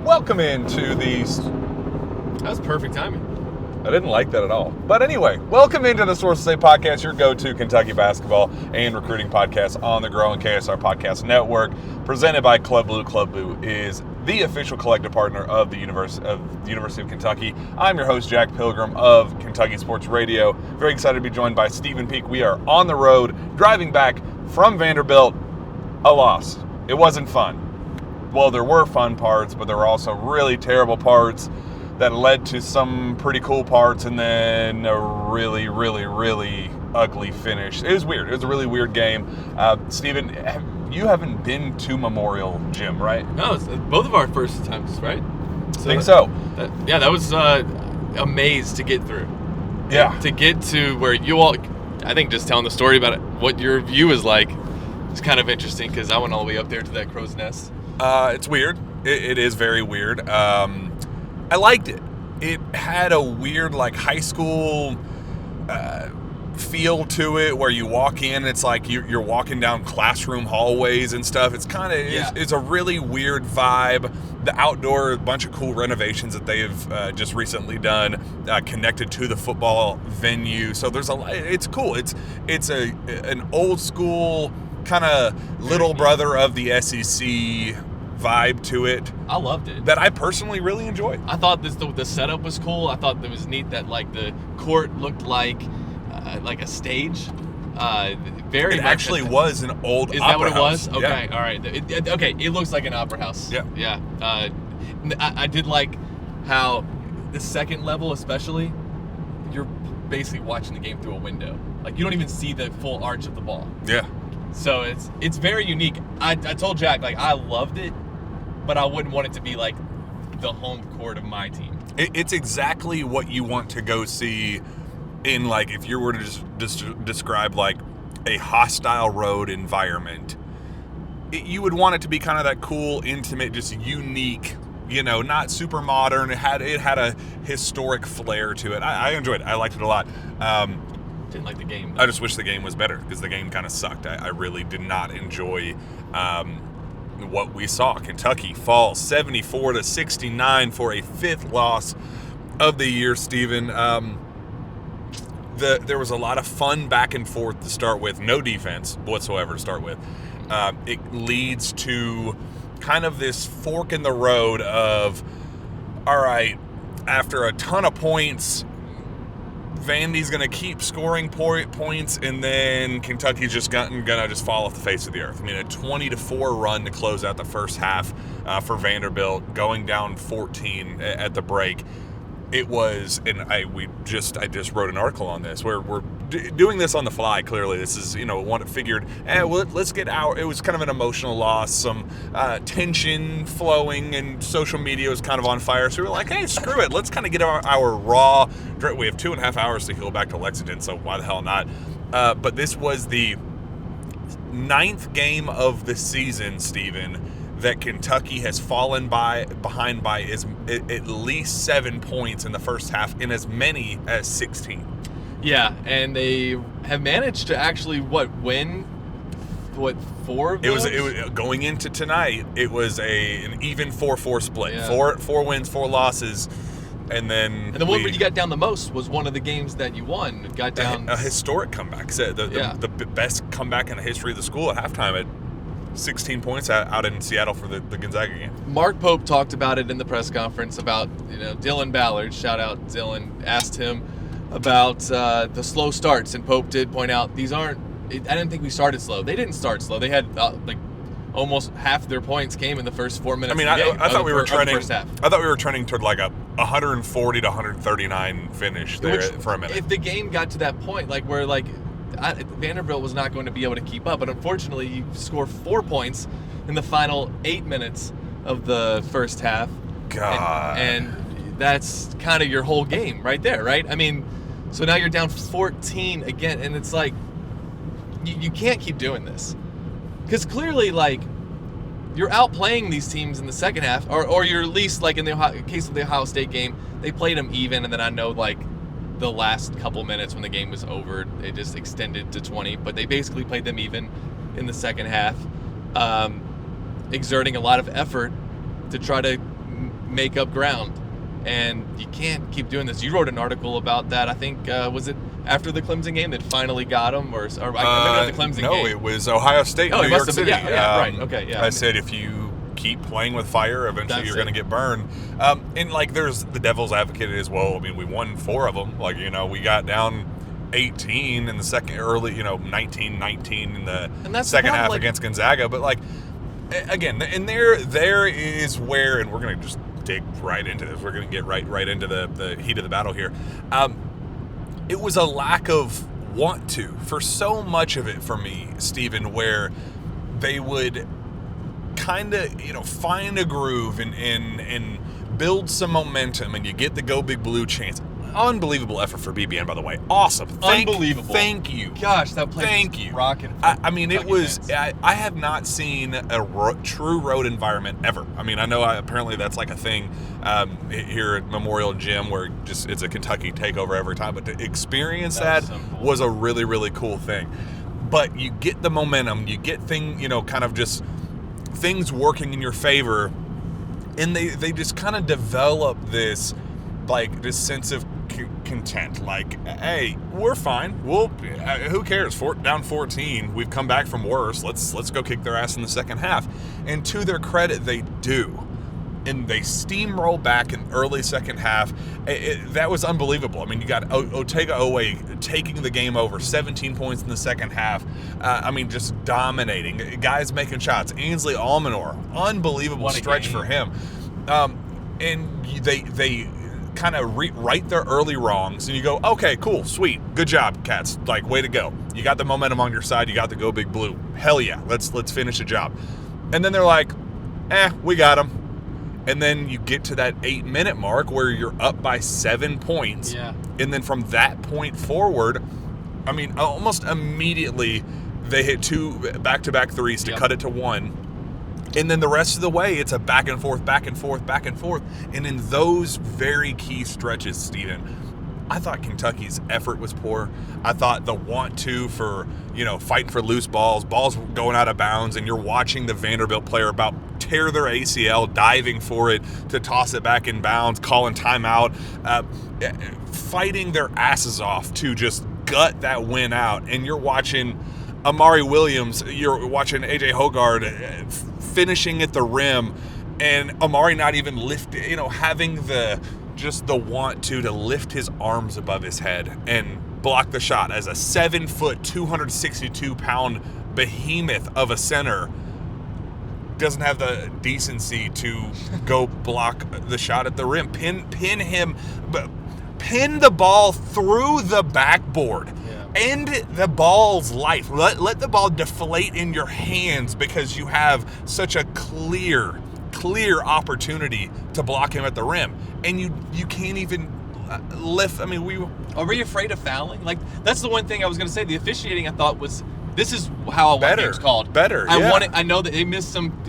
Welcome into these. That was perfect timing. I didn't like that at all. But anyway, welcome into the Sources Say podcast, your go-to Kentucky basketball and recruiting podcast on the growing KSR Podcast Network, presented by Club Blue. Club Blue is the official collective partner of the University of Kentucky. I'm your host, Jack Pilgrim of Kentucky Sports Radio. Very excited to be joined by Stephen Peake. We are on the road, driving back from Vanderbilt. A loss. It wasn't fun. Well, there were fun parts, but there were also really terrible parts that led to some pretty cool parts, and then a really, really, really ugly finish. It was weird. It was a really weird game. Stephen, you haven't been to Memorial Gym, right? No, it's both of our first times, right? I think so. That was a maze to get through. Yeah. To get to where you all, I think just telling the story about it, what your view is like, is kind of interesting because I went all the way up there to that crow's nest. It's weird. It is very weird. I liked it. It had a weird, like, high school feel to it, where you walk in, it's like you're walking down classroom hallways and stuff. It's kind of it's a really weird vibe. The outdoor, bunch of cool renovations that they've just recently done, connected to the football venue. So there's it's cool. It's an old school kind of little brother of the SEC vibe to it. I loved it. That I personally really enjoyed. I thought the setup was cool. I thought it was neat that like the court looked like a stage. Very. It actually was an old. Is opera that what it house. was? Okay, Yeah. all right. Okay, it looks like an opera house. Yeah. Yeah. I did like how the second level, especially, you're basically watching the game through a window. Like you don't even see the full arch of the ball. Yeah. So it's very unique. I told Jack, like, I loved it, but I wouldn't want it to be like the home court of my team. It's exactly what you want to go see in, like, if you were to just describe like a hostile road environment. You would want it to be kind of that cool, intimate, just unique, not super modern. It had a historic flair to it. I enjoyed it. I liked it a lot. Didn't like the game, though. I just wish the game was better because the game kind of sucked. I really did not enjoy what we saw. Kentucky falls 74-69 for a fifth loss of the year, Stephen. There was a lot of fun back and forth to start with. No defense whatsoever to start with. It leads to kind of this fork in the road of, all right, after a ton of points, Vandy's going to keep scoring points, and then Kentucky's just going to just fall off the face of the earth. I mean, a 20-4 run to close out the first half for Vanderbilt, going down 14 at the break. It was, and I just wrote an article on this. We're doing this on the fly. Clearly, this is one figured. Let's get out. It was kind of an emotional loss, some tension flowing, and social media was kind of on fire. So we were like, hey, screw it. Let's kind of get our raw. We have 2.5 hours to heal back to Lexington, so why the hell not? But this was the 9th game of the season, Stephen, that Kentucky has fallen behind by at least 7 points in the first half in as many as 16. Yeah, and they have managed to actually win 4 of those? It was going into tonight. It was an even 4-4 split. Yeah. 4 wins, 4 losses, and then the one where you got down the most was one of the games that you won. Got down a historic comeback. The best comeback in the history of the school at halftime at 16 points out in Seattle for the Gonzaga game. Mark Pope talked about it in the press conference about, Dylan Ballard, shout out Dylan, asked him about the slow starts, and Pope did point out I didn't think we started slow. They didn't start slow. They had almost half their points came in the first 4 minutes. I mean, of the game, I thought we were trending. First half. I thought we were trending toward like a 140 to 139 finish there for a minute. If the game got to that point, where Vanderbilt was not going to be able to keep up, but unfortunately, you score 4 points in the final 8 minutes of the first half. God, and that's kind of your whole game right there, right? I mean, so now you're down 14 again, and it's like you can't keep doing this. Because clearly, you're outplaying these teams in the second half, or you're at least, in the case of the Ohio State game, they played them even, and then I know, the last couple minutes when the game was over, it just extended to 20, but they basically played them even in the second half, exerting a lot of effort to try to make up ground. And you can't keep doing this. You wrote an article about that. I think was it after the Clemson game that finally got him, or maybe not the Clemson game? No, it was Ohio State, New York City. Yeah, right. Okay, yeah. I said if you keep playing with fire, eventually you're going to get burned. And like, there's the devil's advocate as well. I mean, we won 4 of them. Like, we got down 18 in the second, 19-19 in the second half against Gonzaga. But like, again, and there is where, and we're going to just dig right into this. We're going to get right into the heat of the battle here. It was a lack of want to for so much of it for me, Stephen, where they would kind of, find a groove and build some momentum, and you get the go big blue chance. Unbelievable effort for BBN, by the way. Awesome. Unbelievable. Thank you. Gosh, that play Thank was you. rocking. I mean, it was, I have not seen a true road environment ever. I mean, I know apparently that's like a thing here at Memorial Gym where just it's a Kentucky takeover every time, but to experience that was a really, really cool thing. But you get the momentum, you get kind of just things working in your favor, and they just kind of develop this sense of content. Like, hey, we're fine. We'll who cares? Down 14. We've come back from worse. Let's go kick their ass in the second half. And to their credit, they do. And they steamroll back in early second half. That was unbelievable. I mean, you got Otega Owe taking the game over, 17 points in the second half. I mean, just dominating. Guys making shots. Ainsley Almanor, unbelievable stretch for him. And they kind of right their early wrongs, and you go, okay, cool, sweet, good job, Cats. Like, way to go. You got the momentum on your side. You got the go big blue. Hell yeah, let's finish the job. And then they're like, we got them. And then you get to that 8-minute mark where you're up by 7 points. Yeah. And then from that point forward, I mean, almost immediately they hit 2 back-to-back threes to cut it to 1. And then the rest of the way, it's a back and forth, back and forth, back and forth. And in those very key stretches, Stephen, I thought Kentucky's effort was poor. I thought the want to for, fighting for loose balls going out of bounds, and you're watching the Vanderbilt player about tear their ACL, diving for it to toss it back in bounds, calling timeout, fighting their asses off to just gut that win out. And you're watching Amari Williams, you're watching AJ Hoggard finishing at the rim, and Amari not even having the want to lift his arms above his head and block the shot as a 7-foot, 262-pound behemoth of a center doesn't have the decency to go block the shot at the rim. Pin the ball through the backboard. End the ball's life. Let the ball deflate in your hands because you have such a clear opportunity to block him at the rim, and you can't even lift. I mean, are we afraid of fouling? Like, that's the one thing I was going to say. The officiating, I thought, was this is how a game's called. Better. I know that they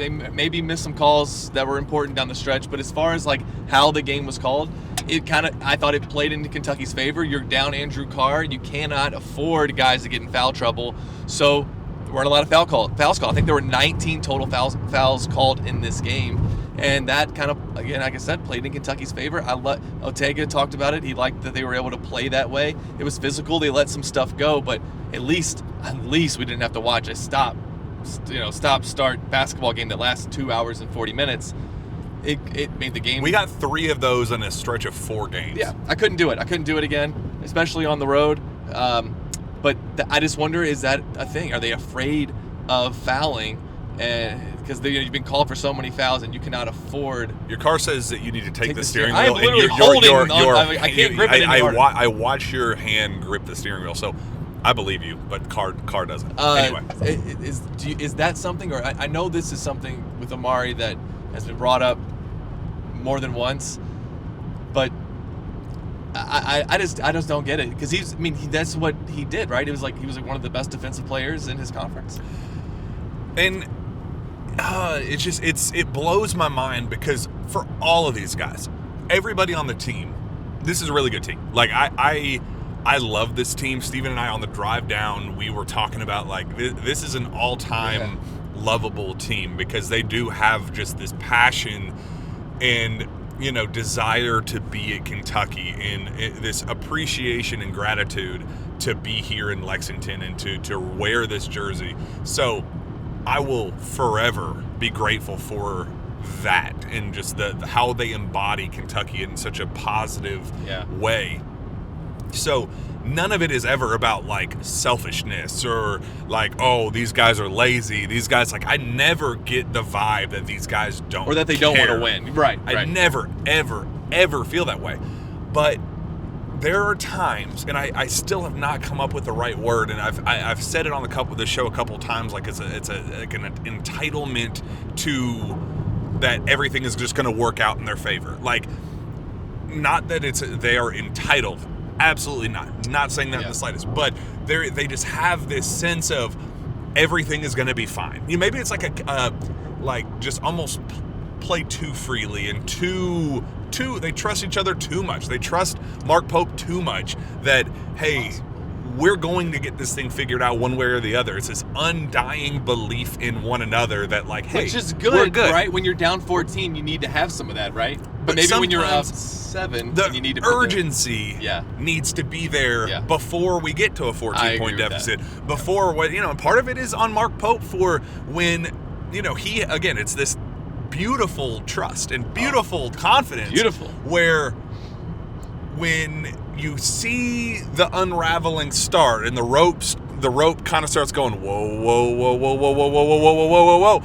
maybe missed some calls that were important down the stretch, but as far as like how the game was called, I thought it played into Kentucky's favor. You're down Andrew Carr. You cannot afford guys to get in foul trouble. So there weren't a lot of fouls called. I think there were 19 total fouls called in this game. And that kind of, again, like I said, played in Kentucky's favor. Otega talked about it. He liked that they were able to play that way. It was physical. They let some stuff go, but at least we didn't have to watch a start basketball game that lasts 2 hours and 40 minutes. It made the game. We got 3 of those in a stretch of 4 games. Yeah, I couldn't do it. I couldn't do it again, especially on the road. But I just wonder, is that a thing? Are they afraid of fouling? Because you've been called for so many fouls and you cannot afford. Your car says that you need to take the steering wheel. I am literally holding I can't grip it anymore. I watch your hand grip the steering wheel, so I believe you, but car doesn't. Anyway. Is that something, or I know this is something with Amari that has been brought up more than once, but I just don't get it, because that's what he did, right? It was like he was like one of the best defensive players in his conference, and it blows my mind, because for all of these guys, everybody on the team, this is a really good team. Like I love this team. Steven and I on the drive down, we were talking about like this is an all-time lovable team, because they do have just this passion, and desire to be at Kentucky and this appreciation and gratitude to be here in Lexington and to wear this jersey. So I will forever be grateful for that and just the how they embody Kentucky in such a positive way. So none of it is ever about like selfishness or like, oh, these guys are lazy. These guys, like, I never get the vibe that these guys don't or that they don't want to win. Right. I never, ever, ever feel that way. But there are times, and I still have not come up with the right word, and I've said it on the show a couple times, like it's like an entitlement to that everything is just going to work out in their favor. Like, not that they are entitled. Absolutely not. Not saying that in the slightest. But they just have this sense of everything is going to be fine. Maybe it's like like just almost play too freely and too. They trust each other too much. They trust Mark Pope too much that, hey, we're going to get this thing figured out one way or the other. It's this undying belief in one another that, like, hey, which is good, we're good. Right? When you're down 14, you need to have some of that, right? But maybe when you're up 7, you need to the urgency needs to be there before we get to a 14-point deficit. Before what, part of it is on Mark Pope for when, he, again, it's this beautiful trust and beautiful confidence. Beautiful. Where when you see the unraveling start and the rope kind of starts going, whoa, whoa, whoa, whoa, whoa, whoa, whoa, whoa, whoa, whoa, whoa, whoa.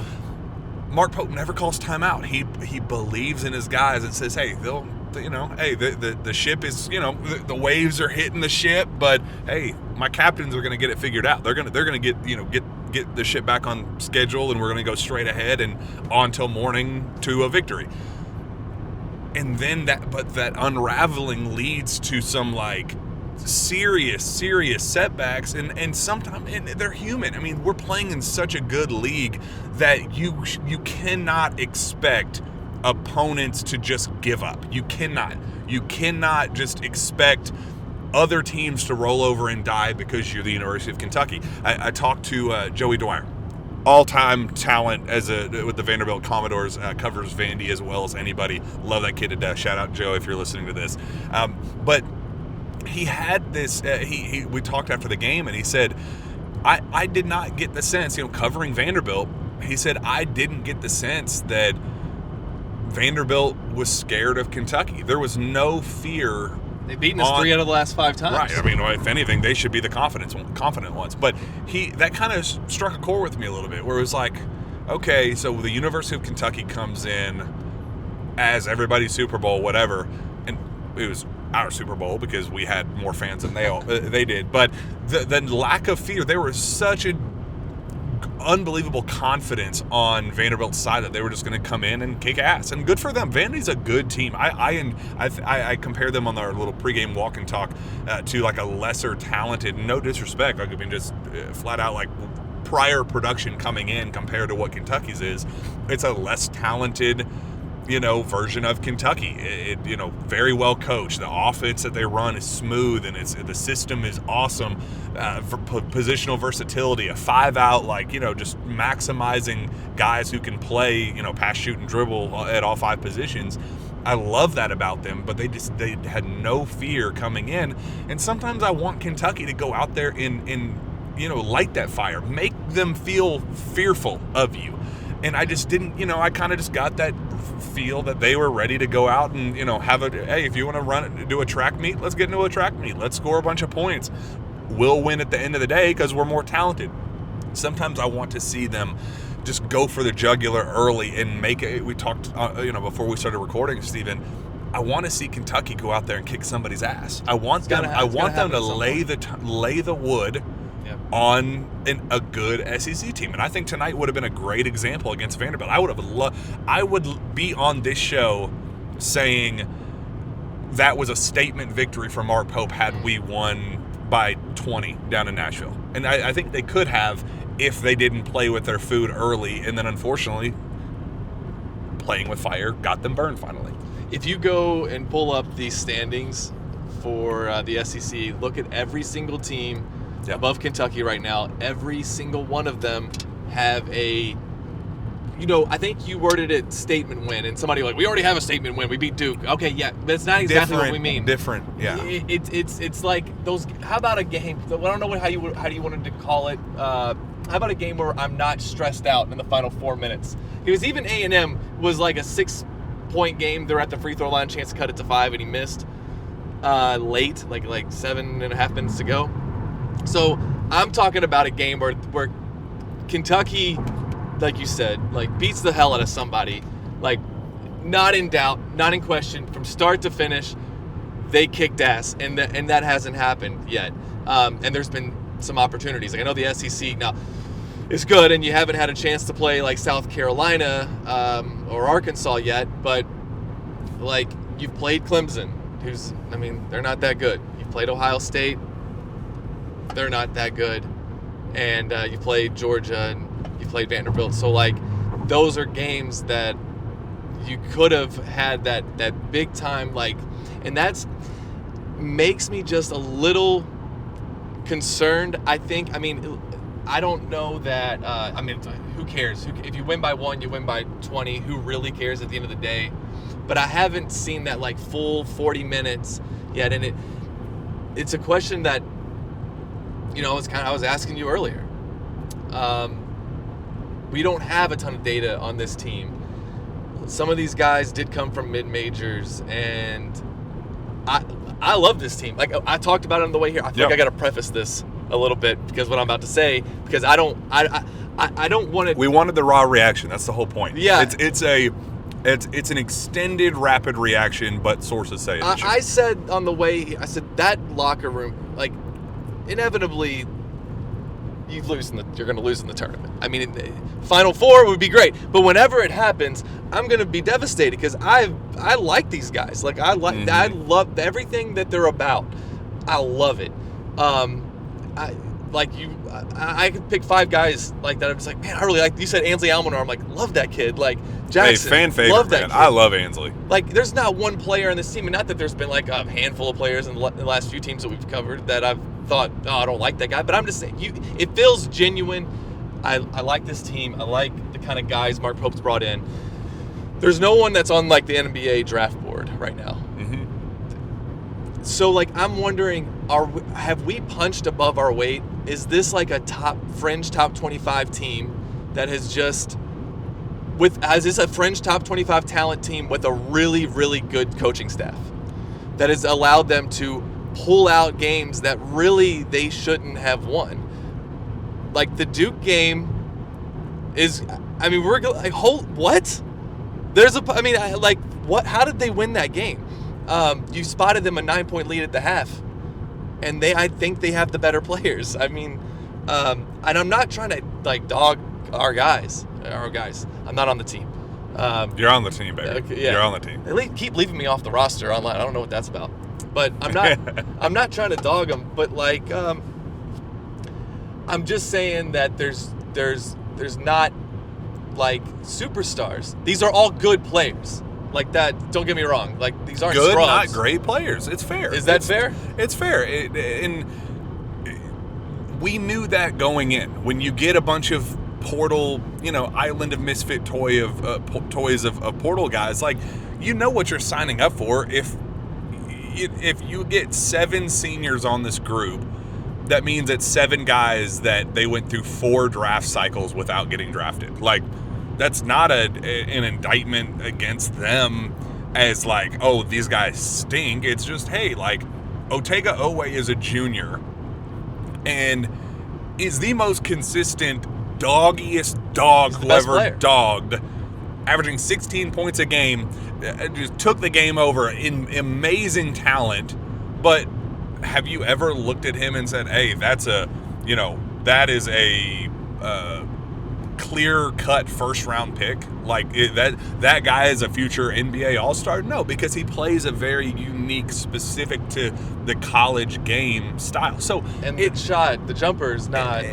Mark Pope never calls timeout. He believes in his guys and says, hey, the ship is, the waves are hitting the ship, but hey, my captains are going to get it figured out. They're going to get the ship back on schedule, and we're going to go straight ahead and on till morning to a victory. And then that unraveling leads to some like serious setbacks, and sometimes they're human. I mean, we're playing in such a good league that you cannot expect opponents to just give up. You cannot just expect other teams to roll over and die because you're the University of Kentucky. I talked to Joey Dwyer, all-time talent with the Vanderbilt Commodores, covers Vandy as well as anybody. Love that kid to death. Shout out Joe if you're listening to this. But he had this. We talked after the game, and he said, "I did not get the sense, covering Vanderbilt." He said, "I didn't get the sense that Vanderbilt was scared of Kentucky. There was no fear." They've beaten us 3 out of the last 5 times. Right. I mean, if anything, they should be the confident ones. But that kind of struck a chord with me a little bit, where it was like, okay, so the University of Kentucky comes in as everybody's Super Bowl, whatever, and it was our Super Bowl because we had more fans than they did. But the lack of fear, there was such an unbelievable confidence on Vanderbilt's side that they were just going to come in and kick ass, and good for them. Vandy's a good team. I compare them on our little pregame walk and talk to like a lesser talented. No disrespect, I mean just flat out like prior production coming in compared to what Kentucky's is. It's a less talented, version of Kentucky. It very well coached. The offense that they run is smooth, and the system is awesome. For positional versatility, a 5-out, just maximizing guys who can play, pass, shoot, and dribble at all 5 positions. I love that about them, but they had no fear coming in. And sometimes I want Kentucky to go out there and light that fire, make them feel fearful of you. And I just didn't, I kind of just got that feel that they were ready to go out and, hey, if you want to do a track meet, let's get into a track meet. Let's score a bunch of points. We'll win at the end of the day because we're more talented. Sometimes I want to see them just go for the jugular early and make it. We talked, before we started recording, Stephen, I want to see Kentucky go out there and kick somebody's ass. I want them to lay the wood on a good SEC team, and I think tonight would have been a great example against Vanderbilt. I would be on this show saying that was a statement victory for Mark Pope had we won by 20 down in Nashville, and I think they could have if they didn't play with their food early, and then unfortunately playing with fire got them burned finally. If you go and pull up these standings for the SEC, look at every single team above Kentucky right now. Every single one of them have a I think you worded it statement win, and somebody like, we already have a statement win. We beat Duke. Okay, yeah, but it's not exactly what we mean. Different, yeah. It's like those. How about a game? I don't know how you wanted to call it. How about a game where I'm not stressed out in the final 4 minutes? Because even A&M was like a 6-point game. They're at the free throw line, chance to cut it to 5, and he missed late, like 7.5 minutes to go. So I'm talking about a game where Kentucky, like you said, like beats the hell out of somebody, like not in doubt, not in question, from start to finish. They kicked ass, and that hasn't happened yet. And there's been some opportunities. Like I know the SEC now is good, and you haven't had a chance to play like South Carolina or Arkansas yet, but like you've played Clemson, they're not that good. You've played Ohio State, they're not that good, and you played Georgia and you played Vanderbilt. So like those are games that you could have had that big time, like, and that's makes me just a little concerned. I don't know that. Who cares? If you win by 1, you win by 20. Who really cares at the end of the day? But I haven't seen that like full 40 minutes yet, and it's a question that I was asking you earlier. We don't have a ton of data on this team. Some of these guys did come from mid-majors, and I love this team. Like I talked about it on the way here. I think I got to preface this a little bit because what I'm about to say, because I don't want to. We wanted the raw reaction. That's the whole point. Yeah, it's an extended rapid reaction, but sources say it. I said on the way, that locker room, like inevitably you're going to lose in the tournament. I mean, Final Four would be great, but whenever it happens, I'm going to be devastated because I like these guys. Like I love everything that they're about. I love it. I could pick 5 guys like that. I'm just like, man, I really like. You said Ansley Almanar. I'm like, love that kid. Like Jackson, fan favorite. Love that man. kid. I love Ansley. Like, there's not one player on this team, and not that there's been like a handful of players in the last few teams that we've covered that I've thought, oh, I don't like that guy. But I'm just saying, it feels genuine. I like this team. I like the kind of guys Mark Pope's brought in. There's no one that's on like the NBA draft board right now. Mm-hmm. So like, I'm wondering, have we punched above our weight? Is this like a fringe top 25 team that has just is this a fringe top 25 talent team with a really, really good coaching staff that has allowed them to pull out games that really they shouldn't have won? Like the Duke game we're like, what? What? How did they win that game? You spotted them a 9-point lead at the half, and I think they have the better players. And I'm not trying to like dog our guys. I'm not on the team. You're on the team, baby. Okay, yeah. You're on the team. They keep leaving me off the roster online. I don't know what that's about. But I'm not. I'm not trying to dog them. But like, I'm just saying that there's not like superstars. These are all good players. Like that. Don't get me wrong. Like these aren't good, scrubs. not great players. It's fair. Is that fair? It's fair. And we knew that going in. When you get a bunch of portal, island of misfit toys of portal guys, like what you're signing up for. If you get 7 seniors on this group, that means it's 7 guys that they went through 4 draft cycles without getting drafted. Like, that's not an indictment against them as like, oh, these guys stink. It's just, hey, like, Otega Owe is a junior and is the most consistent, doggiest dog who ever dogged, averaging 16 points a game, just took the game over in amazing talent. But have you ever looked at him and said, hey, that is a clear-cut first-round pick? Like, that guy is a future NBA All-Star? No, because he plays a very unique, specific to the college game style. So the jumper is not.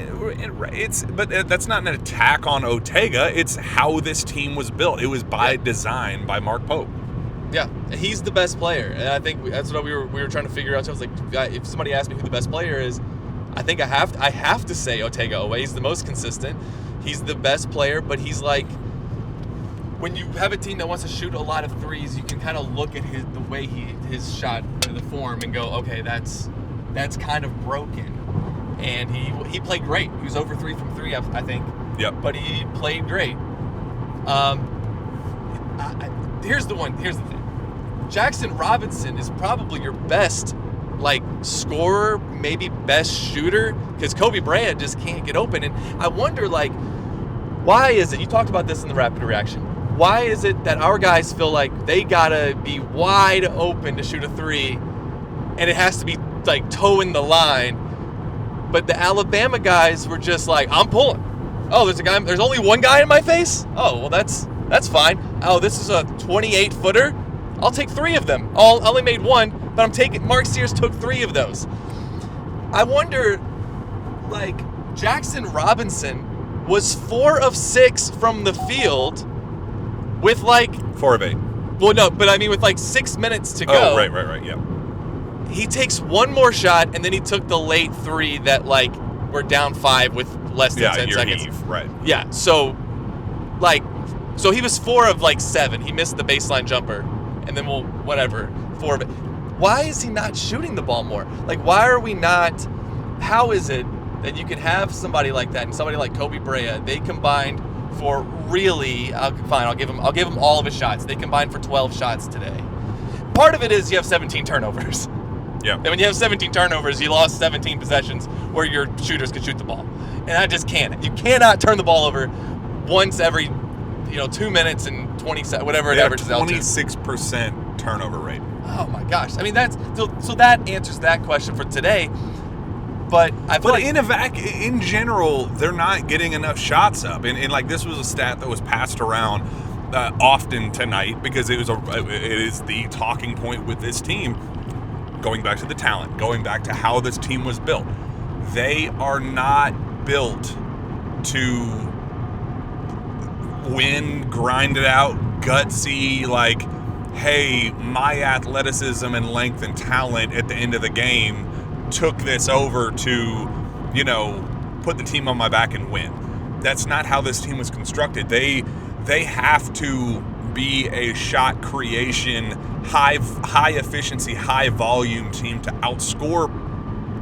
But that's not an attack on Otega. It's how this team was built. It was by design by Mark Pope. Yeah, he's the best player, and I think that's what we were trying to figure out. So I was like, if somebody asked me who the best player is, I think I have to say Otega Owe. He's the most consistent. He's the best player, but he's like when you have a team that wants to shoot a lot of threes, you can kind of look at the way his shot, the form, and go, okay, that's kind of broken. And he played great. He was over 3 from 3, I think. Yep. But he played great. Here's the thing. Jackson Robinson is probably your best, like, scorer, maybe best shooter, because Kobe Bryant just can't get open. And I wonder, like, why is it? You talked about this in the rapid reaction. Why is it that our guys feel like they gotta be wide open to shoot a 3, and it has to be like toeing the line? But the Alabama guys were just like, I'm pulling. Oh, there's only one guy in my face? Oh, well, that's fine. Oh, this is a 28-footer? I'll take 3 of them. I only made 1, but I'm taking. Mark Sears took 3 of those. I wonder, like, Jackson Robinson was 4 of 6 from the field with, like, 4 of 8. Well, no, but I mean with like 6 minutes to go. Oh, right, yeah. He takes one more shot, and then he took the late 3 that, like, we're down 5 with less than 10 seconds. Heave, right. Yeah, so he was 4 of, like, 7. He missed the baseline jumper, and then 4 of it. Why is he not shooting the ball more? Like, why are we not? How is it that you can have somebody like that and somebody like Kobe Bryant? They combined for really, I'll give him all of his shots. They combined for 12 shots today. Part of it is you have 17 turnovers. Yeah. And when you have 17 turnovers, you lost 17 possessions where your shooters could shoot the ball. And I just can't. You cannot turn the ball over once every, 2 minutes and 20 seconds, whatever it averages out to. 26% turnover rate. Oh my gosh. I mean, so that answers that question for today. But I feel in general, they're not getting enough shots up. And like, this was a stat that was passed around often tonight because it is the talking point with this team. Going back to the talent, going back to how this team was built. They are not built to win, grind it out, gutsy, like, hey, my athleticism and length and talent at the end of the game took this over to, put the team on my back and win. That's not how this team was constructed. They have to be a shot creation, high efficiency, high volume team to outscore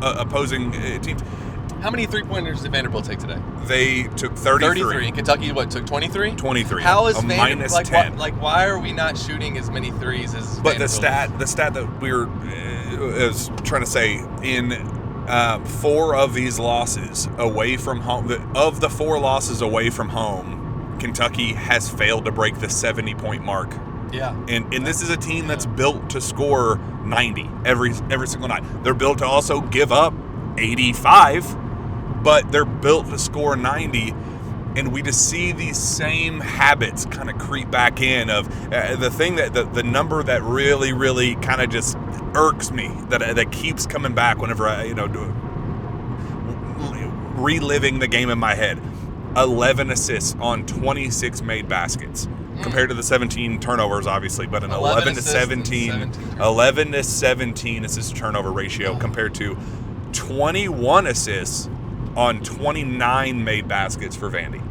opposing teams. How many 3-pointers did Vanderbilt take today? They took 33. And Kentucky, took 23? 23. How is Vanderbilt like 10? Why are we not shooting as many threes as But Vanderbilt? the stat that we were is trying to say, in 4 of these losses away from home, of the 4 losses away from home, Kentucky has failed to break the 70-point mark. Yeah. And this is a team that's built to score 90 every single night. They're built to also give up 85, but they're built to score 90. And we just see these same habits kind of creep back in of the thing that the number that really, really kind of just irks me, that keeps coming back whenever I, reliving the game in my head. 11 assists on 26 made baskets compared to the 17 turnovers, obviously, but an 11 to 17 assist turnover ratio compared to 21 assists on 29 made baskets for Vandy.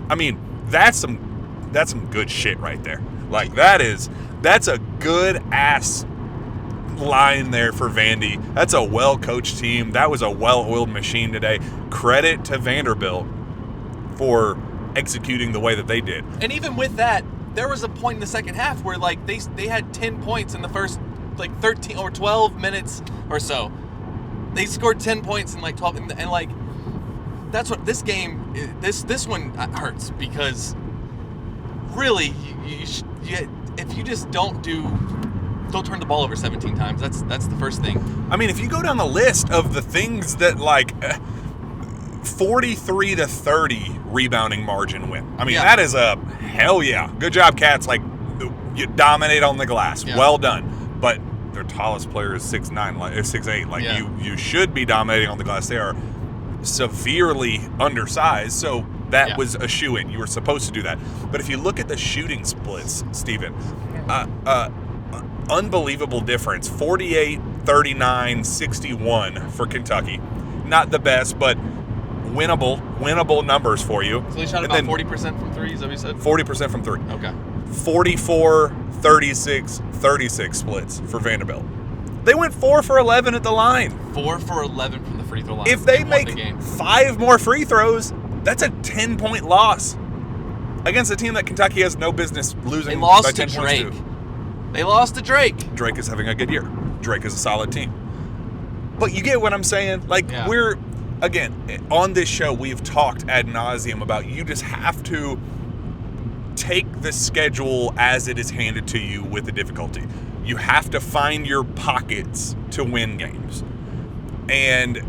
I mean, that's some good shit right there. Like, that's a good ass line there for Vandy. That's a well-coached team. That was a well-oiled machine today. Credit to Vanderbilt for executing the way that they did. And even with that, there was a point in the second half where, like, they had 10 points in the first, like, 13 or 12 minutes or so. They scored 10 points in, like, 12, and like, that's what this game, this one hurts, because really, if you just don't turn the ball over 17 times, that's the first thing. I mean, if you go down the list of the things that, like, 43 to 30 rebounding margin win. I mean, That is a hell yeah. Good job, Cats. Like, you dominate on the glass. Yeah. Well done. But their tallest player is 6'9", like 6'8". Like, you should be dominating on the glass. They are severely undersized, so that was a shoo-in. You were supposed to do that. But if you look at the shooting splits, Steven, unbelievable difference. 48, 39, 61 for Kentucky. Not the best, but winnable numbers for you. So they shot about 40% from 3, is that what you said? 40% from 3. Okay. 44, 36, 36 splits for Vanderbilt. They went 4 for 11 at the line. 4 for 11 from the free throw line. If they won make the game. 5 more free throws, that's a 10-point loss against a team that Kentucky has no business losing. They lost by to 10 points Drake. to. They lost to Drake. Drake is having a good year. Drake is a solid team. But you get what I'm saying? Like, Yeah. we're, again, on this show, we've talked ad nauseum about you just have to take the schedule as it is handed to you with the difficulty. You have to find your pockets to win games. And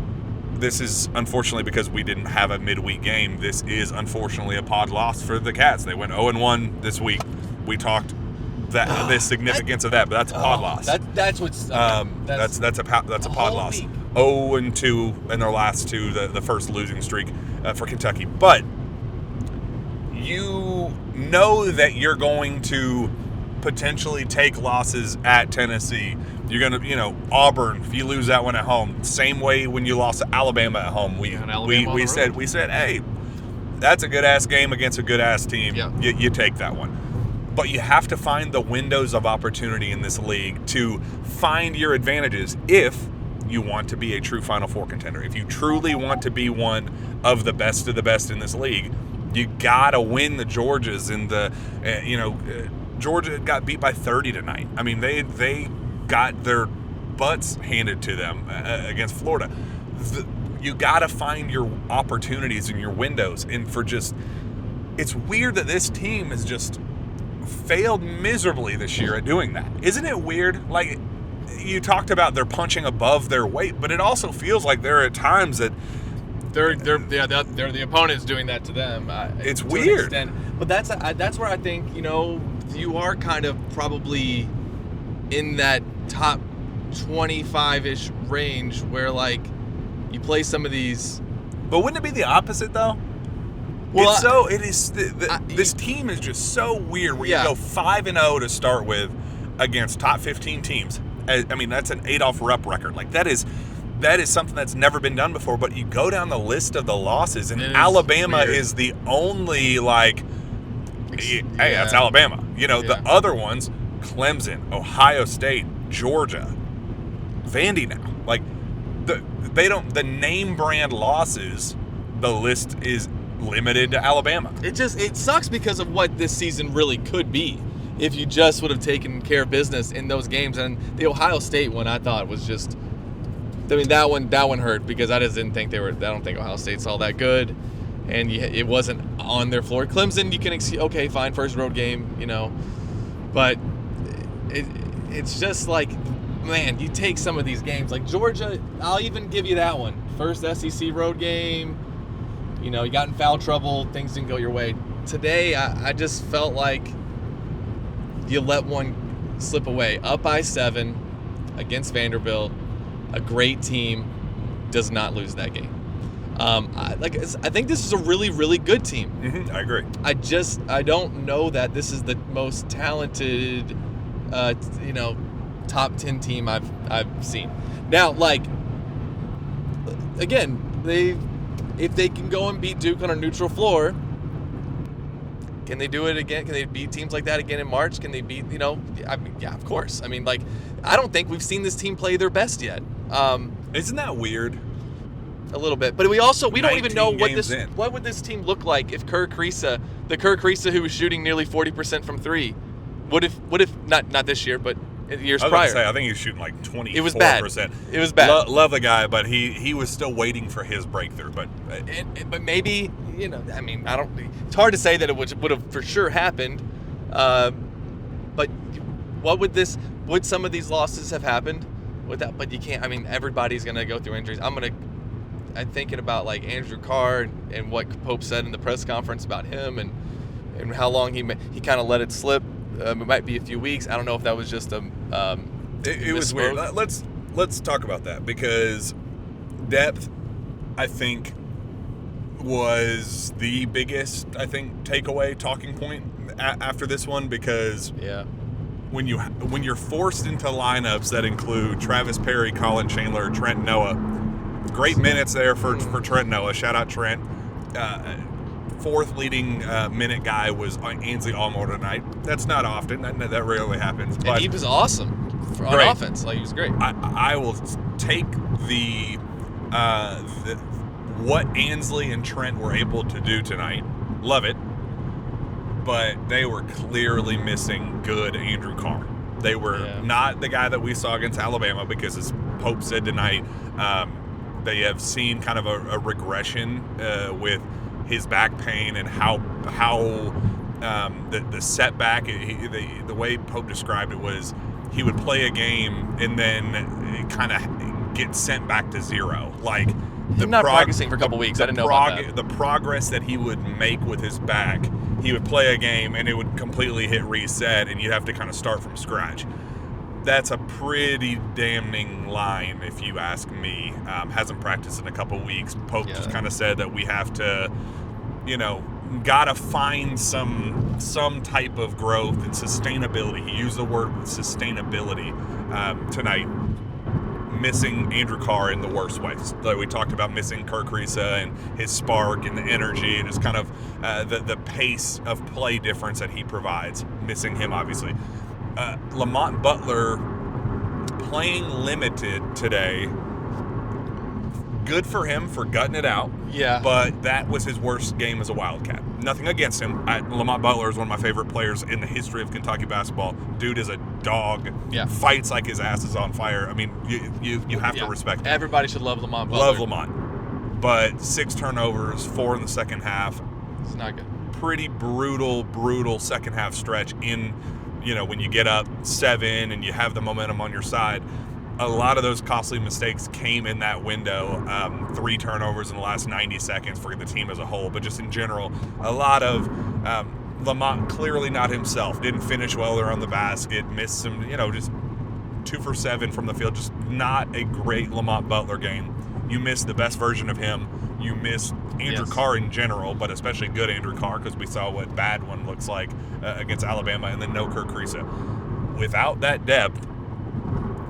this is, unfortunately, because we didn't have a midweek game, this is, unfortunately, a pod loss for the Cats. They went 0-1 this week. We talked the significance of that, but that's a pod loss. That's what's... That's a pod loss. Week. 0-2 in their last two, the first losing streak for Kentucky. But you know that you're going to potentially take losses at Tennessee. You're going to, Auburn, if you lose that one at home, same way when you lost to Alabama at home. We said, hey, that's a good-ass game against a good-ass team. Yeah. You take that one. But you have to find the windows of opportunity in this league to find your advantages if you want to be a true Final Four contender. If you truly want to be one of the best in this league, you got to win the Georgias and Georgia got beat by 30 tonight. I mean, they got their butts handed to them against Florida. You got to find your opportunities and your windows. And it's weird that this team has just failed miserably this year at doing that. Isn't it weird? Like, you talked about they're punching above their weight, but it also feels like there are times that they're the opponents doing that to them. It's weird. But that's where I think you are kind of probably in that top 25-ish range where like you play some of these. But wouldn't it be the opposite though? Well, this team is just so weird where you go 5-0 to start with against top 15 teams. I mean, that's an Adolph Rupp record. Like that is something that's never been done before. But you go down the list of the losses, and Alabama is the only hey, that's Alabama. The other ones, Clemson, Ohio State, Georgia, Vandy now. Like the name brand losses, the list is limited to Alabama. It sucks because of what this season really could be if you just would have taken care of business in those games. And the Ohio State one I thought was just, I mean, that one hurt because I just didn't think I don't think Ohio State's all that good, and it wasn't on their floor. Clemson, you can okay, fine, first road game, but it's just like, man, you take some of these games like Georgia. I'll even give you that one, first SEC road game. You got in foul trouble, things didn't go your way. Today, I just felt like you let one slip away. Up by 7 against Vanderbilt, a great team, does not lose that game. I think this is a really, really good team. Mm-hmm, I agree. I don't know that this is the most talented, top 10 team I've seen. Now, again, if they can go and beat Duke on a neutral floor, can they do it again? Can they beat teams like that again in March? Can they beat, yeah, of course. I mean, I don't think we've seen this team play their best yet. Isn't that weird? A little bit. But we don't even know what would this team look like if the Kerr Kriisa who was shooting nearly 40% from 3, would if not this year, but years prior. I think he was shooting like 24%. It was bad. It was bad. Love the guy, but he was still waiting for his breakthrough. But maybe, I mean, it's hard to say that it would have for sure happened. But would some of these losses have happened without? But you can't. I mean, everybody's gonna go through injuries. I'm thinking about like Andrew Carr and what Pope said in the press conference about him and how long he kind of let it slip. It might be a few weeks. I don't know if that was just it was weird. Let's talk about that because depth, I think, was the biggest takeaway talking point after this one because when you're forced into lineups that include Travis Perry, Colin Chandler, Trent Noah, great minutes there for Trent Noah. Shout out Trent. fourth leading minute guy was Ainsley Allmore tonight. That's not often. That rarely happens. But And he was awesome on great. offense. Like, he was great. I will take the what Ainsley and Trent were able to do tonight. Love it. But they were clearly missing good Andrew Carr. They were not the guy that we saw against Alabama because, as Pope said tonight, they have seen kind of a regression with his back pain and how the setback. The way Pope described it was he would play a game and then kind of get sent back to zero. Like I'm not practicing for a couple weeks. I didn't know about that. The progress that he would make with his back. He would play a game and it would completely hit reset and you'd have to kind of start from scratch. That's a pretty damning line, if you ask me. Hasn't practiced in a couple weeks. Pope just kind of said that we have to, gotta find some type of growth and sustainability. He used the word sustainability tonight. Missing Andrew Carr in the worst ways. Like we talked about missing Kirk Risa and his spark and the energy and his kind of the pace of play difference that he provides. Missing him, obviously. Lamont Butler playing limited today. Good for him for gutting it out. Yeah. But that was his worst game as a Wildcat. Nothing against him. Lamont Butler is one of my favorite players in the history of Kentucky basketball. Dude is a dog. Yeah. Fights like his ass is on fire. I mean, you have to respect him. Everybody should love Lamont Butler. Love Lamont. But 6 turnovers, 4 in the second half. It's not good. Pretty brutal second half stretch in, when you get up 7 and you have the momentum on your side. A lot of those costly mistakes came in that window. 3 turnovers in the last 90 seconds for the team as a whole, but just in general, a lot of Lamont clearly not himself. Didn't finish well around the basket. Missed some, just 2 for 7 from the field. Just not a great Lamont Butler game. You missed the best version of him. You missed Andrew Carr in general, but especially good Andrew Carr because we saw what bad one looks like against Alabama, and then no Kirk Risa. Without that depth,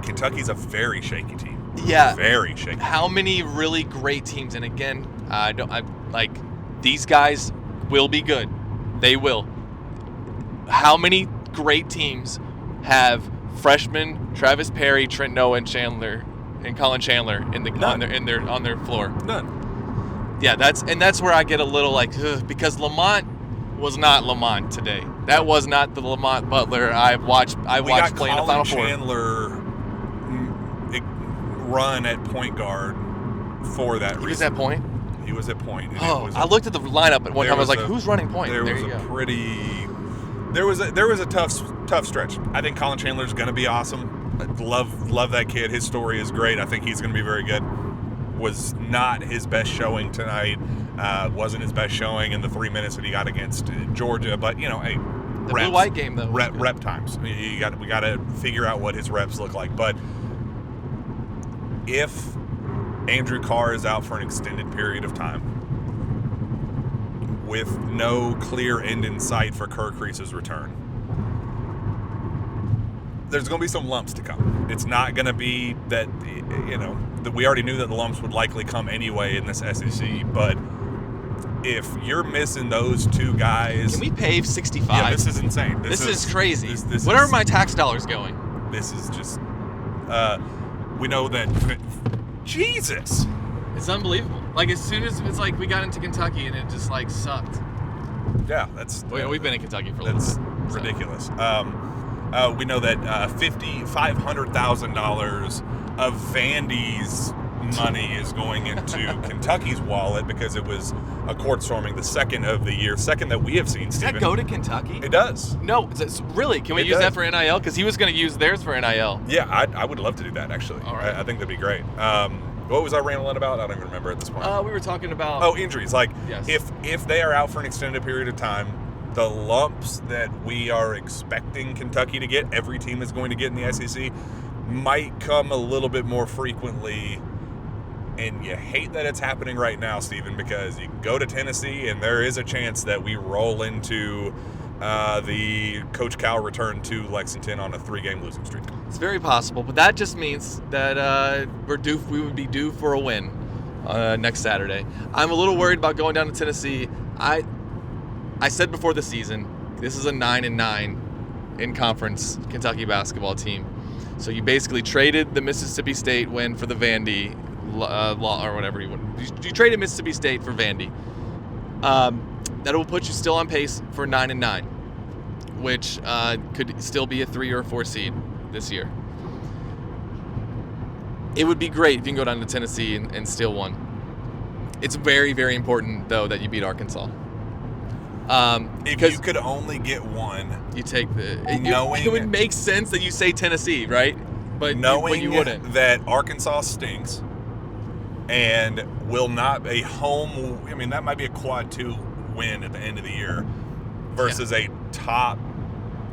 Kentucky's a very shaky team. Yeah. Very shaky. How many really great teams, and again, these guys will be good. They will. How many great teams have freshmen Travis Perry, Trent Noah, and Colin Chandler on their floor? None. Yeah, that's where I get a little because Lamont was not Lamont today. That was not the Lamont Butler I watched play in the Final Four. Chandler run at point guard for that reason. He was at point? He was at point. I looked at the lineup at one time. I was like, who's running point? There was a tough stretch. I think Colin Chandler's going to be awesome. I love that kid. His story is great. I think he's going to be very good. Was not his best showing tonight. Wasn't his best showing in the 3 minutes that he got against Georgia. But, hey, the blue-white game, though. Rep times. We got to figure out what his reps look like. But if Andrew Carr is out for an extended period of time with no clear end in sight for Kirk Risa's return, there's going to be some lumps to come. It's not going to be that, that we already knew that the lumps would likely come anyway in this SEC, but if you're missing those 2 guys... Can we pay 65? Yeah, this is insane. This is crazy. Where are my tax dollars going? This is just... we know that... Jesus! It's unbelievable. As soon as it's we got into Kentucky and it just sucked. Yeah, that's... We've been in Kentucky for a little bit. That's ridiculous. We know that $500,000 of Vandy's money is going into Kentucky's wallet because it was a court storming, the second of the year, second that we have seen. Does that go to Kentucky? It does. No, really? Can we use that for NIL? Because he was going to use theirs for NIL. Yeah, I would love to do that actually. All right. I think that'd be great. What was I rambling about? I don't even remember at this point. We were talking about injuries. Yes. If they are out for an extended period of time, the lumps that we are expecting Kentucky to get, every team is going to get in the SEC, might come a little bit more frequently. And you hate that it's happening right now, Stephen, because you go to Tennessee and there is a chance that we roll into the Coach Cal return to Lexington on a 3-game losing streak. It's very possible, but that just means that we would be due for a win next Saturday. I'm a little worried about going down to Tennessee. I said before the season, this is a 9-9 in conference Kentucky basketball team. So you basically traded the Mississippi State win for the Vandy law or whatever you want. You traded Mississippi State for Vandy. That will put you still on pace for 9-9, which could still be a 3 or a 4 seed this year. It would be great if you can go down to Tennessee and steal one. It's very, very important, though, that you beat Arkansas. If you could only get one, you take the. Knowing, it would make sense that you say Tennessee, right? But knowing you wouldn't. That Arkansas stinks and will not a home. I mean, that might be a quad 2 win at the end of the year versus a top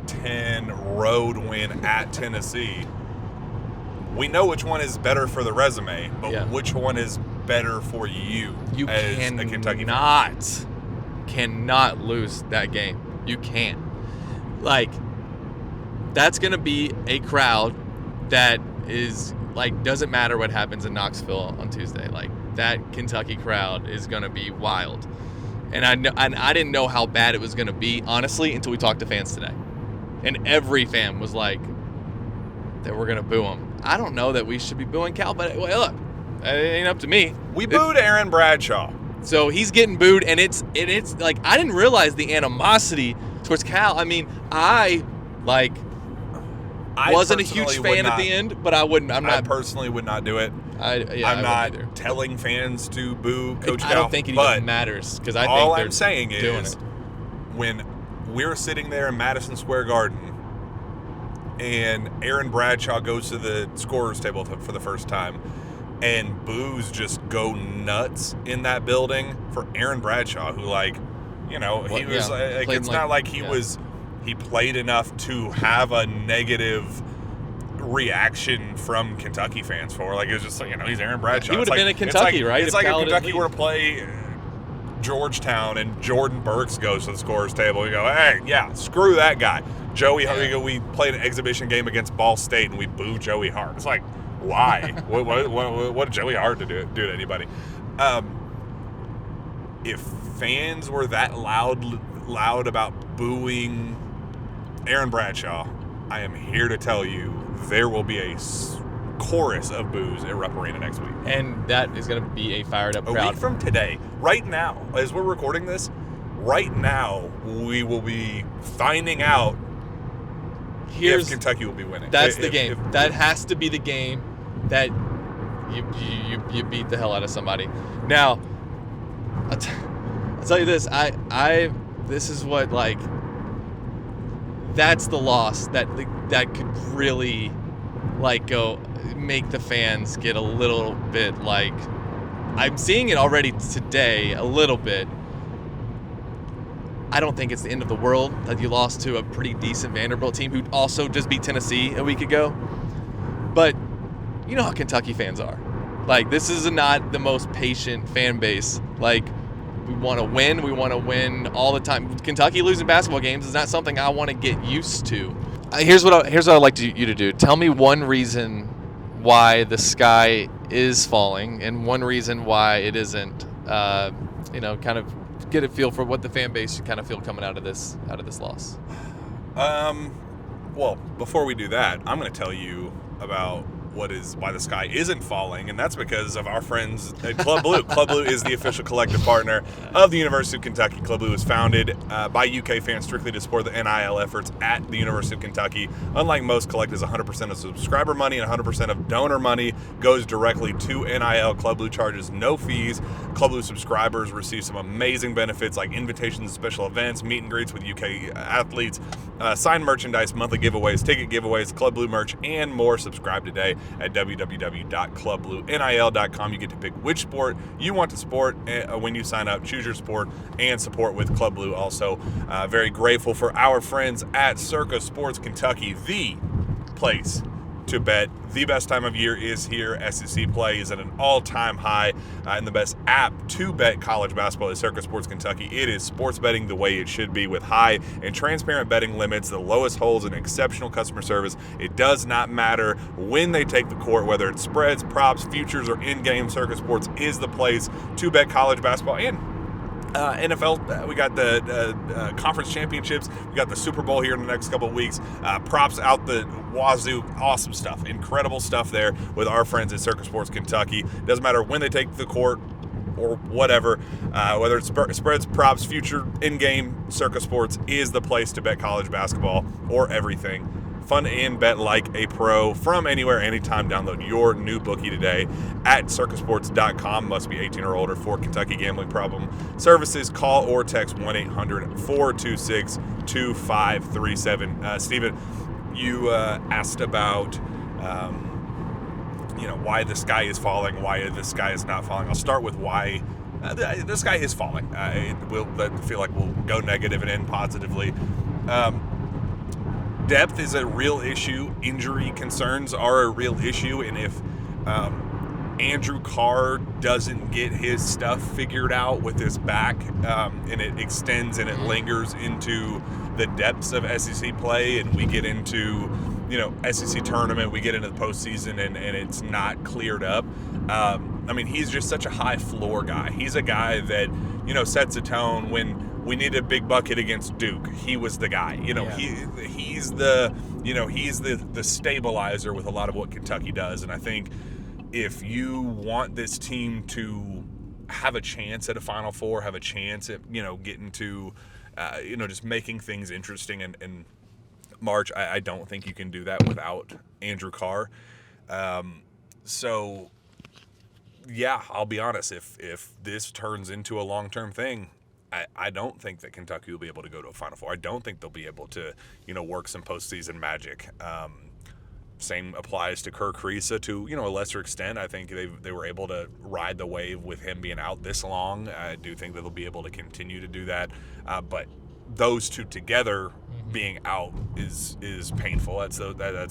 10 road win at Tennessee. We know which one is better for the resume, but which one is better for you? You as a Kentucky fan? Cannot lose that game. You can't. Like, that's gonna be a crowd that is like, doesn't matter what happens in Knoxville on Tuesday. Like, that Kentucky crowd is gonna be wild. And I didn't know how bad it was gonna be, honestly, until we talked to fans today. And every fan was like, that we're gonna boo them. I don't know that we should be booing Cal, but well, look, it ain't up to me. We booed Aaron Bradshaw. So he's getting booed, and it's like, I didn't realize the animosity towards Cal. I mean, I wasn't a huge fan at the end, but I personally would not do it. I'm not telling fans to boo Coach Cal. I don't think it even matters, because I think all they're I'm saying doing is it. When we're sitting there in Madison Square Garden and Aaron Bradshaw goes to the scorer's table for the first time, and boos just go nuts in that building for Aaron Bradshaw, who, like, you know, he was like, it's not like he played enough to have a negative reaction from Kentucky fans for. Like, it was just, you know, he's Aaron Bradshaw. He would have been at Kentucky, right? It's like if Kentucky were to play Georgetown and Jordan Burks goes to the scorer's table. You go, hey, yeah, screw that guy. We played an exhibition game against Ball State and we booed Joey Hart. It's like, why? what did Joey Hart do to anybody? If fans were that loud about booing Aaron Bradshaw, I am here to tell you there will be a chorus of boos at Rupp Arena next week. And that is going to be a fired up crowd. A week from today, right now, as we're recording this, right now we will be finding out if Kentucky will be winning. That's the game. That has to be the game that you beat the hell out of somebody. Now, I'll tell you this. This is what, like, that's the loss that could really, like, go make the fans get a little bit, like, I'm seeing it already today a little bit. I don't think it's the end of the world that you lost to a pretty decent Vanderbilt team who also just beat Tennessee a week ago. But you know how Kentucky fans are. Like, this is not the most patient fan base. Like, we want to win. We want to win all the time. Kentucky losing basketball games is not something I want to get used to. Here's what I'd like you to do. Tell me one reason why the sky is falling and one reason why it isn't. Kind of get a feel for what the fan base should kind of feel coming out of this loss. Well, before we do that, I'm going to tell you about why the sky isn't falling, and that's because of our friends at Club Blue. Club Blue is the official collective partner of the University of Kentucky. Club Blue was founded by UK fans strictly to support the NIL efforts at the University of Kentucky. Unlike most collectives, 100% of subscriber money and 100% of donor money goes directly to NIL. Club Blue charges no fees. Club Blue subscribers receive some amazing benefits like invitations to special events, meet and greets with UK athletes, signed merchandise, monthly giveaways, ticket giveaways, Club Blue merch, and more. Subscribe today at www.clubbluenil.com. You get to pick which sport you want to support when you sign up. Choose your sport and support with Club Blue. Also, very grateful for our friends at Circa Sports Kentucky, the place to bet. The best time of year is here. SEC play is at an all-time high, and the best app to bet college basketball is Circa Sports Kentucky. It is sports betting the way it should be, with high and transparent betting limits, the lowest holds, and exceptional customer service. It does not matter when they take the court, whether it's spreads, props, futures, or in-game. Circa Sports is the place to bet college basketball and NFL, we got the conference championships. We got the Super Bowl here in the next couple of weeks. Props out the wazoo. Awesome stuff. Incredible stuff there with our friends at Circus Sports Kentucky. Doesn't matter when they take the court or whatever, whether it's spreads, props, future, in-game, Circus Sports is the place to bet college basketball or everything. Fun and bet like a pro from anywhere, anytime. Download your new bookie today at circusports.com. Must be 18 or older for Kentucky Gambling Problem Services. Call or text 1-800-426-2537. Stephen, you asked about why the sky is falling, why the sky is not falling. I'll start with why the sky is falling. I feel like we'll go negative and end positively. Depth is a real issue. Injury concerns are a real issue. And if Andrew Carr doesn't get his stuff figured out with his back, and it extends and it lingers into the depths of SEC play, and we get into, SEC tournament, we get into the postseason, and it's not cleared up. He's just such a high floor guy. He's a guy that, sets a tone. When we need a big bucket against Duke, he was the guy. He's the stabilizer with a lot of what Kentucky does. And I think if you want this team to have a chance at a Final Four, have a chance at getting to just making things interesting and March, I don't think you can do that without Andrew Carr. So yeah, I'll be honest, if this turns into a long-term thing, I don't think that Kentucky will be able to go to a Final Four. I don't think they'll be able to, work some postseason magic. Same applies to Kirk Kriisa to, a lesser extent. I think they were able to ride the wave with him being out this long. I do think that they'll be able to continue to do that. But those two together being out is painful. That's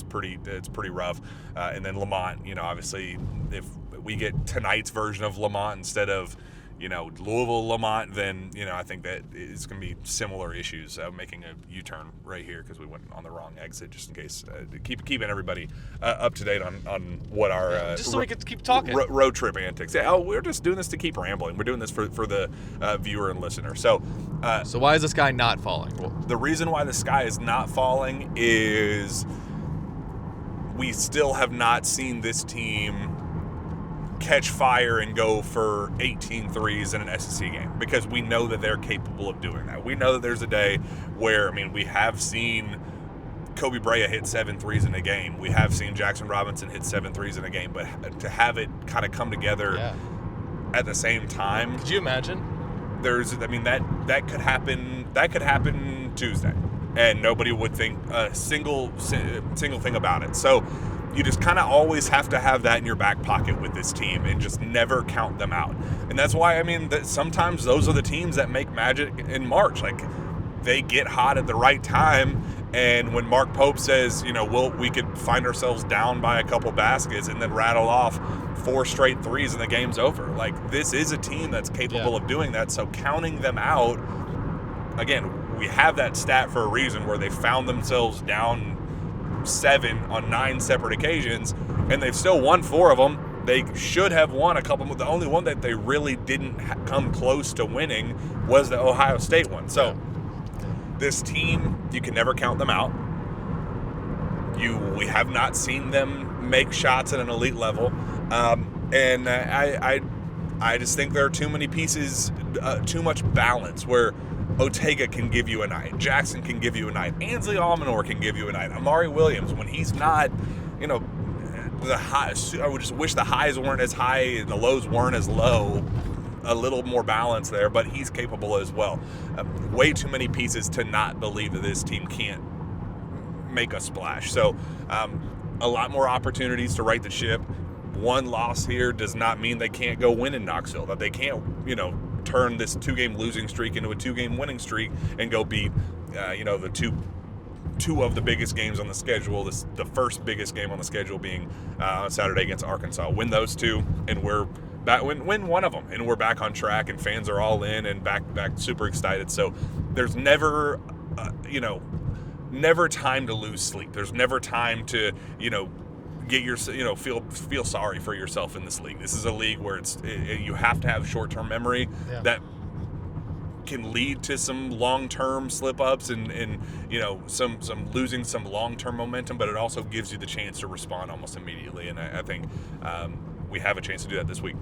pretty rough. And then Lamont, obviously, if we get tonight's version of Lamont instead of Louisville Lamont, then I think that it's going to be similar issues. Making a U-turn right here because we went on the wrong exit, just in case. Keeping everybody up to date on what our just so we could keep talking road trip antics. Yeah, we're just doing this to keep rambling. We're doing this for the viewer and listener. So why is the sky not falling? Well, the reason why the sky is not falling is we still have not seen this team catch fire and go for 18 threes in an SEC game, because we know that they're capable of doing that. We know that there's a day where, we have seen Kobe Brea hit 7 threes in a game. We have seen Jackson Robinson hit 7 threes in a game, but to have it kind of come together at the same time. Could you imagine? That could happen. That could happen Tuesday, and nobody would think a single thing about it. So you just kind of always have to have that in your back pocket with this team and just never count them out. And that's why, that sometimes those are the teams that make magic in March. Like, they get hot at the right time, and when Mark Pope says, we could find ourselves down by a couple baskets and then rattle off 4 straight threes and the game's over. Like, this is a team that's capable of doing that. So counting them out, again, we have that stat for a reason, where they found themselves down 7 on 9 separate occasions, and they've still won 4 of them. They should have won a couple. The only one that they really didn't come close to winning was the Ohio State one. So this team, you can never count them out. We have not seen them make shots at an elite level, and I just think there are too many pieces, too much balance where Otega can give you a night. Jackson can give you a night. Ansley Almanor can give you a night. Amari Williams, when he's not, the highs, I would just wish the highs weren't as high and the lows weren't as low. A little more balance there, but he's capable as well. Way too many pieces to not believe that this team can't make a splash. So a lot more opportunities to right the ship. One loss here does not mean they can't go win in Knoxville, that they can't, turn this 2-game losing streak into a 2-game winning streak and go beat, the two of the biggest games on the schedule. The first biggest game on the schedule being on Saturday against Arkansas. Win those 2, and we're back. Win one of them, and we're back on track, and fans are all in and back super excited. So there's never, never time to lose sleep. There's never time to, get your, feel sorry for yourself in this league. This is a league where you have to have short-term memory. That can lead to some long-term slip-ups and some losing some long-term momentum, but it also gives you the chance to respond almost immediately. And I think we have a chance to do that this week.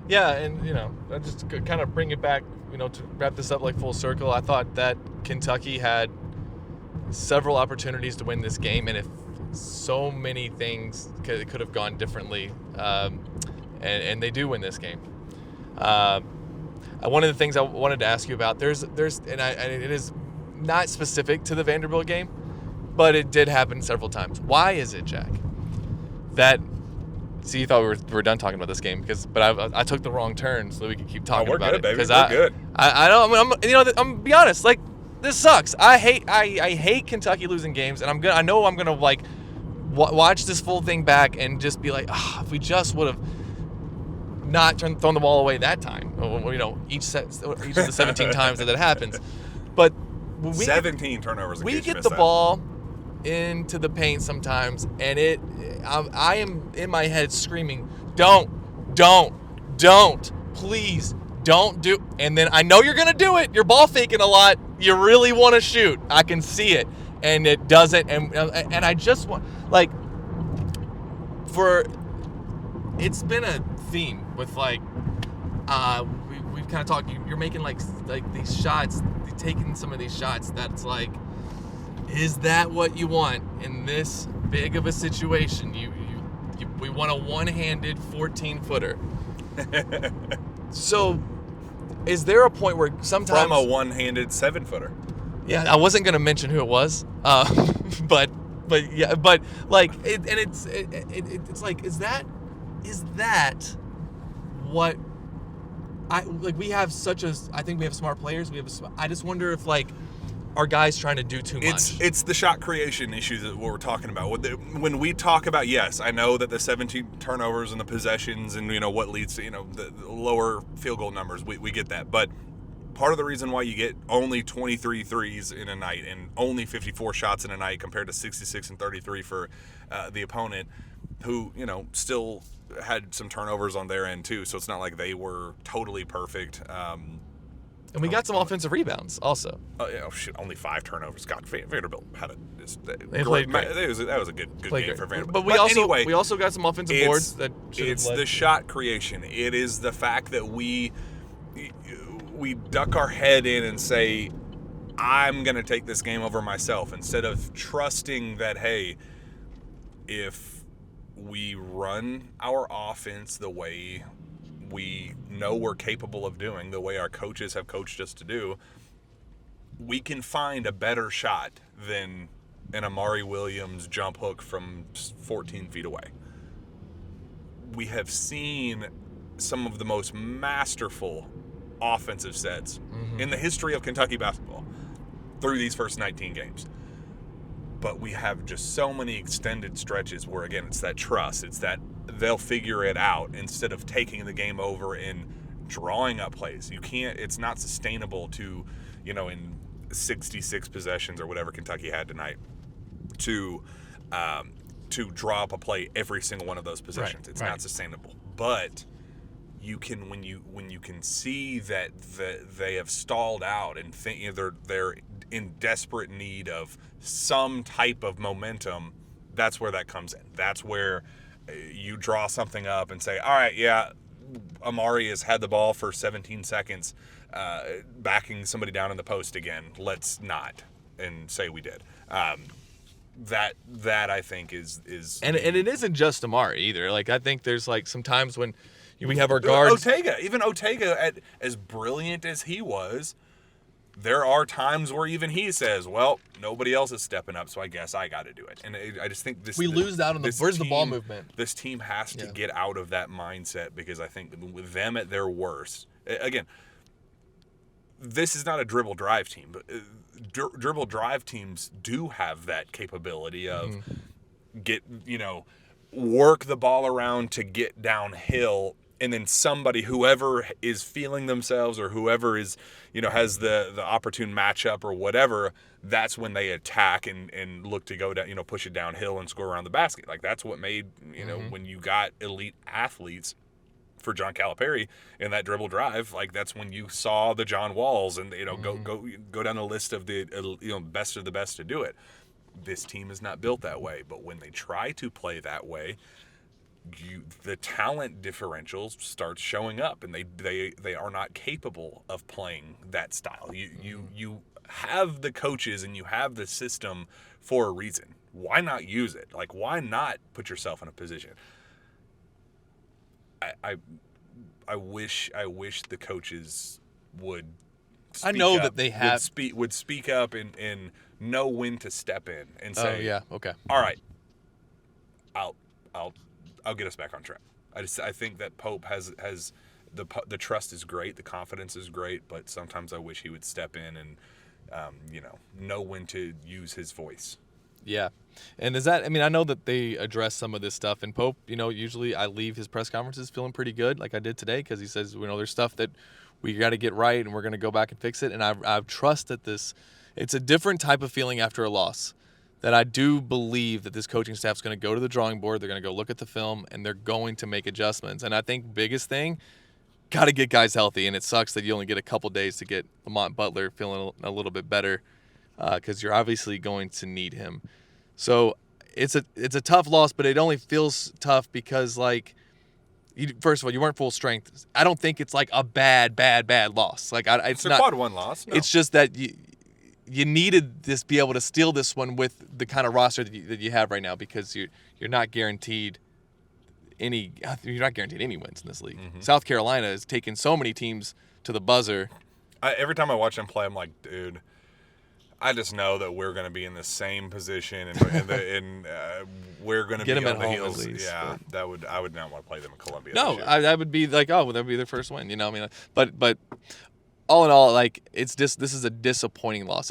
Yeah, and I just kind of bring it back, to wrap this up like full circle. I thought that Kentucky had several opportunities to win this game, and if so many things could have gone differently, and they do win this game. One of the things I wanted to ask you about, there's and it is not specific to the Vanderbilt game, but it did happen several times. Why is it, Jack, that? See, you thought we were done talking about this game, but I took the wrong turn so that we could keep talking about it. We're good, baby. We're good. I don't. I'm gonna be honest. Like, this sucks. I hate Kentucky losing games, and I know I'm gonna like watch this full thing back and just be like, if we just would have not thrown the ball away that time. Each of the 17 times that happens. But 17 turnovers. We get the ball into the paint sometimes, and I am in my head screaming, don't, please don't do. And then I know you're gonna do it. You're ball faking a lot. You really want to shoot. I can see it, and it doesn't. And I just want, like, it's been a theme with like we've kind of talked. You're making like these shots, taking some of these shots. That's like, is that what you want in this big of a situation? We want a one-handed 14-footer. So, is there a point where sometimes from a one-handed 7-footer? Yeah, I wasn't gonna mention who it was, but like, it's like, is that what I like? We have I think we have smart players. I just wonder if like, are guys trying to do too much? It's the shot creation issue that we're talking about. When we talk about, yes, I know that the 17 turnovers and the possessions and what leads to the lower field goal numbers, we get that. But part of the reason why you get only 23 threes in a night and only 54 shots in a night compared to 66 and 33 for the opponent, who still had some turnovers on their end too. So it's not like they were totally perfect. And we got some offensive rebounds also. Only 5 turnovers. God, Vanderbilt had they played great. That was a good game for Vanderbilt. But we also got some offensive boards that it's the shot creation. It is the fact that we duck our head in and say, I'm going to take this game over myself, instead of trusting that, hey, if we run our offense the way we know we're capable of doing, the way our coaches have coached us to do, we can find a better shot than an Amari Williams jump hook from 14 feet away. We have seen some of the most masterful offensive sets in the history of Kentucky basketball through these first 19 games. But we have just so many extended stretches where, again, it's that trust. It's that they'll figure it out instead of taking the game over and drawing up plays. It's not sustainable to, in 66 possessions or whatever Kentucky had tonight, to draw up a play every single one of those possessions. It's not sustainable. But you can, when you can see that they have stalled out and think they're in desperate need of some type of momentum, that's where that comes in. That's where you draw something up and say, all right, yeah, Amari has had the ball for 17 seconds, backing somebody down in the post again. Let's not, and say we did. That I think is and it isn't just Amari either. Like, I think there's like some times when we have our guards. Otega, as brilliant as he was, there are times where even he says, well, nobody else is stepping up, so I guess I got to do it. And I just think lose out on where's the ball movement? This team has to get out of that mindset, because I think with them at their worst, again, this is not a dribble drive team, but dribble drive teams do have that capability of work the ball around to get downhill. And then whoever is feeling themselves, or whoever is, has the opportune matchup or whatever, that's when they attack and look to go down, push it downhill and score around the basket. Like, that's what made, when you got elite athletes for John Calipari in that dribble drive, like that's when you saw the John Walls and go down a list of the best of the best to do it. This team is not built that way, but when they try to play that way, the talent differentials start showing up, and they are not capable of playing that style. You have the coaches and you have the system for a reason. Why not use it? Like, why not put yourself in a position? I wish the coaches would. I know that they have would speak up and know when to step in and say, "Oh yeah, okay, all right, I'll get us back on track." I think that Pope has the trust is great, the confidence is great, but sometimes I wish he would step in and know when to use his voice. Yeah. And is that, I mean, I know that they address some of this stuff, and Pope, usually I leave his press conferences feeling pretty good, like I did today, because he says, there's stuff that we got to get right, and we're going to go back and fix it. And I trust that it's a different type of feeling after a loss, that I do believe that this coaching staff is going to go to the drawing board, they're going to go look at the film, and they're going to make adjustments. And I think biggest thing, got to get guys healthy, and it sucks that you only get a couple days to get Lamont Butler feeling a little bit better, because you're obviously going to need him. So it's a tough loss, but it only feels tough because, like, first of all, you weren't full strength. I don't think it's like a bad loss. Like, it's not a quad one loss. No. It's just that you needed this, be able to steal this one with the kind of roster that you have right now, because you're not guaranteed any wins in this league. Mm-hmm. South Carolina has taken so many teams to the buzzer. Every time I watch them play, I'm like, dude, I just know that we're going to be in the same position, and we're going to be on the heels. At least, yeah, but I would not want to play them in Columbia. No, I would be like, oh, well, that would be their first win. I mean, but all in all, like, this is a disappointing loss.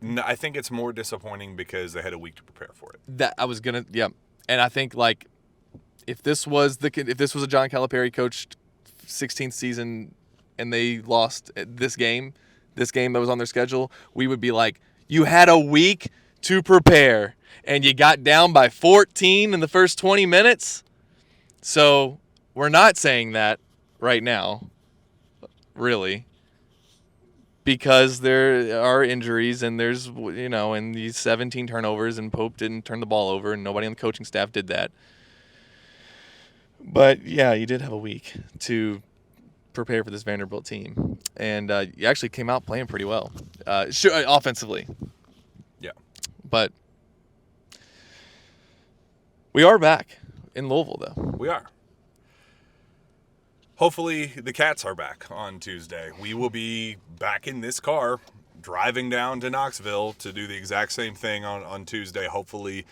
No, I think it's more disappointing because they had a week to prepare for it. And I think, like, if this was a John Calipari coached 16th season and they lost this game that was on their schedule, we would be like, you had a week to prepare and you got down by 14 in the first 20 minutes. So we're not saying that right now, really, because there are injuries and there's, and these 17 turnovers, and Pope didn't turn the ball over and nobody on the coaching staff did that. But yeah, you did have a week to prepare for this Vanderbilt team, and you actually came out playing pretty well, offensively. Yeah, but we are back in Louisville, though. We are. Hopefully, the Cats are back on Tuesday. We will be back in this car, driving down to Knoxville to do the exact same thing on Tuesday. Hopefully,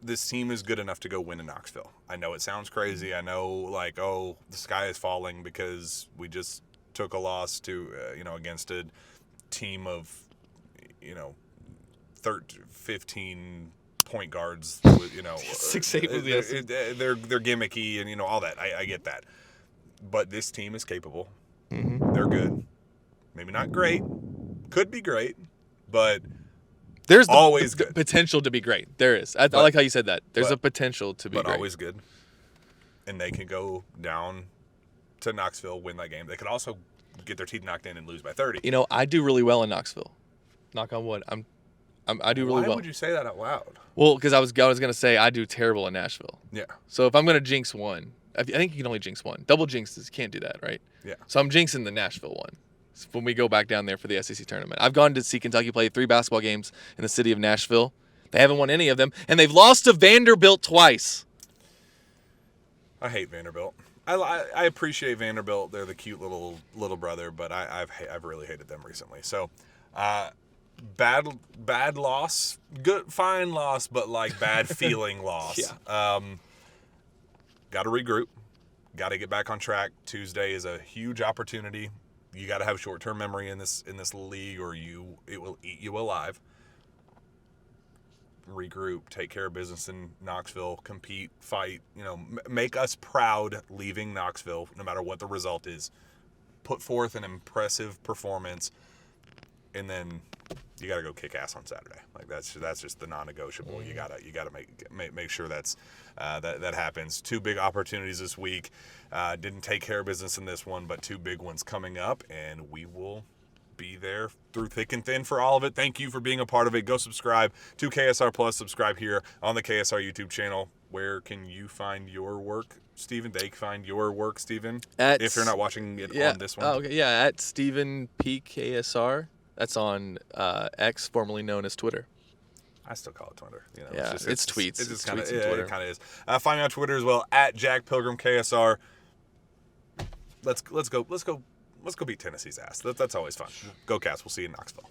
this team is good enough to go win in Knoxville. I know it sounds crazy. I know, like, the sky is falling because we just took a loss to, against a team of, 15 point guards. 6'8" was they're gimmicky and, all that. I get that. But this team is capable. Mm-hmm. They're good. Maybe not great. Could be great, but there's always the good. Potential to be great. There is. I like how you said that. There's a potential to be great. But always good. And they can go down to Knoxville, win that game. They could also get their teeth knocked in and lose by 30. I do really well in Knoxville. Knock on wood. I do really well. Why would you say that out loud? Well, because I was going to say I do terrible in Nashville. Yeah. So if I'm going to jinx one, I think you can only jinx one. Double jinxes, can't do that, right? Yeah. So I'm jinxing the Nashville one when we go back down there for the SEC tournament. I've gone to see Kentucky play 3 basketball games in the city of Nashville. They haven't won any of them, and they've lost to Vanderbilt twice. I hate Vanderbilt. I appreciate Vanderbilt. They're the cute little brother, but I've really hated them recently. So, bad loss, good fine loss, but like bad feeling loss. Yeah. Got to regroup. Got to get back on track. Tuesday is a huge opportunity. You got to have short-term memory in this league, or it will eat you alive. Regroup, take care of business in Knoxville, compete, fight, make us proud leaving Knoxville, no matter what the result is. Put forth an impressive performance, and then you got to go kick ass on Saturday. Like that's just the non-negotiable. You gotta make sure that happens. 2 big opportunities this week. Didn't take care of business in this one, but 2 big ones coming up, and we will be there through thick and thin for all of it. Thank you for being a part of it. Go subscribe to KSR Plus. Subscribe here on the KSR YouTube channel. Where can you find your work, Stephen? They can find your work, Stephen, if you're not watching it on this one. Oh, okay. Yeah, at Stephen Peake KSR. That's on X, formerly known as Twitter. I still call it Twitter. You know, Yeah, it's tweets. It's It's kind of tweets and Twitter. It kind of is. Find me on Twitter as well at Jack Pilgrim KSR. Let's go beat Tennessee's ass. That's always fun. Go Cats. We'll see you in Knoxville.